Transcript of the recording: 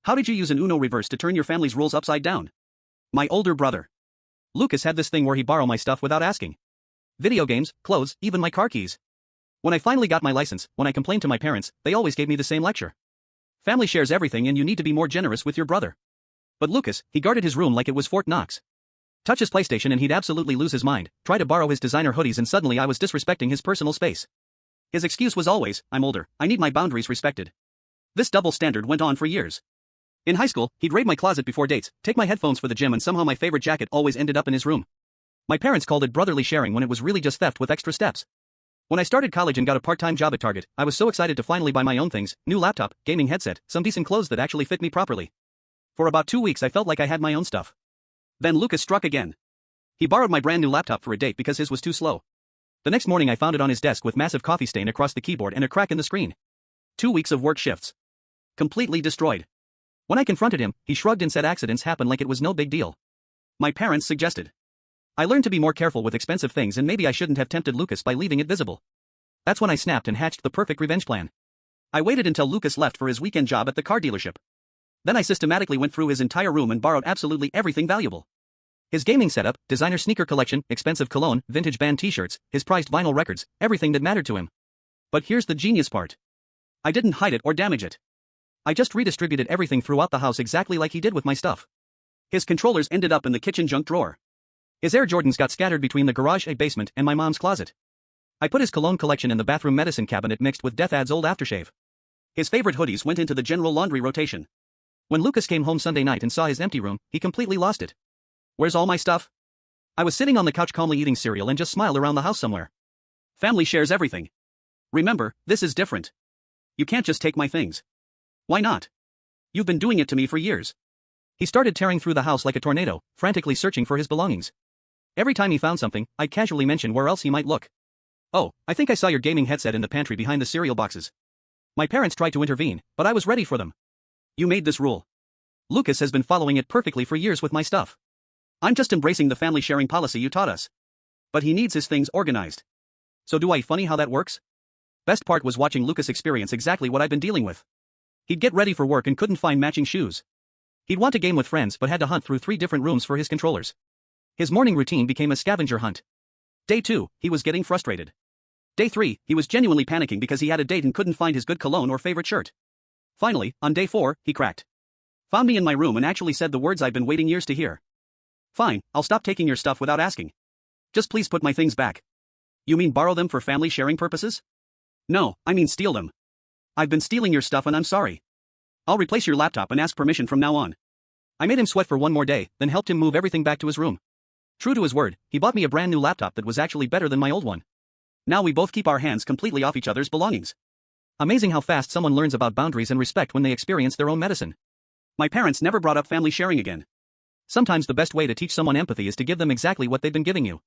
How did you use an Uno reverse to turn your family's rules upside down? My older brother. Lucas had this thing where he borrowed my stuff without asking. Video games, clothes, even my car keys. When I finally got my license, when I complained to my parents, they always gave me the same lecture. Family shares everything and you need to be more generous with your brother. But Lucas, he guarded his room like it was Fort Knox. Touch his PlayStation and he'd absolutely lose his mind, try to borrow his designer hoodies and suddenly I was disrespecting his personal space. His excuse was always, I'm older, I need my boundaries respected. This double standard went on for years. In high school, he'd raid my closet before dates, take my headphones for the gym and somehow my favorite jacket always ended up in his room. My parents called it brotherly sharing when it was really just theft with extra steps. When I started college and got a part-time job at Target, I was so excited to finally buy my own things, new laptop, gaming headset, some decent clothes that actually fit me properly. For about 2 weeks I felt like I had my own stuff. Then Lucas struck again. He borrowed my brand new laptop for a date because his was too slow. The next morning I found it on his desk with massive coffee stain across the keyboard and a crack in the screen. 2 weeks of work shifts. Completely destroyed. When I confronted him, he shrugged and said accidents happen like it was no big deal. My parents suggested I learned to be more careful with expensive things and maybe I shouldn't have tempted Lucas by leaving it visible. That's when I snapped and hatched the perfect revenge plan. I waited until Lucas left for his weekend job at the car dealership. Then I systematically went through his entire room and borrowed absolutely everything valuable. His gaming setup, designer sneaker collection, expensive cologne, vintage band t-shirts, his prized vinyl records, everything that mattered to him. But here's the genius part. I didn't hide it or damage it. I just redistributed everything throughout the house exactly like he did with my stuff. His controllers ended up in the kitchen junk drawer. His Air Jordans got scattered between the garage, a basement, and my mom's closet. I put his cologne collection in the bathroom medicine cabinet mixed with Death Ad's old aftershave. His favorite hoodies went into the general laundry rotation. When Lucas came home Sunday night and saw his empty room, he completely lost it. Where's all my stuff? I was sitting on the couch calmly eating cereal and just smiled around the house somewhere. Family shares everything. Remember, this is different. You can't just take my things. Why not? You've been doing it to me for years. He started tearing through the house like a tornado, frantically searching for his belongings. Every time he found something, I'd casually mention where else he might look. Oh, I think I saw your gaming headset in the pantry behind the cereal boxes. My parents tried to intervene, but I was ready for them. You made this rule. Lucas has been following it perfectly for years with my stuff. I'm just embracing the family sharing policy you taught us. But he needs his things organized. So do I funny how that works? Best part was watching Lucas experience exactly what I've been dealing with. He'd get ready for work and couldn't find matching shoes. He'd want to game with friends but had to hunt through 3 different rooms for his controllers. His morning routine became a scavenger hunt. Day 2, he was getting frustrated. Day 3, he was genuinely panicking because he had a date and couldn't find his good cologne or favorite shirt. Finally, on day 4, he cracked. Found me in my room and actually said the words I've been waiting years to hear. Fine, I'll stop taking your stuff without asking. Just please put my things back. You mean borrow them for family sharing purposes? No, I mean steal them. I've been stealing your stuff and I'm sorry. I'll replace your laptop and ask permission from now on. I made him sweat for 1 more day, then helped him move everything back to his room. True to his word, he bought me a brand new laptop that was actually better than my old one. Now we both keep our hands completely off each other's belongings. Amazing how fast someone learns about boundaries and respect when they experience their own medicine. My parents never brought up family sharing again. Sometimes the best way to teach someone empathy is to give them exactly what they've been giving you.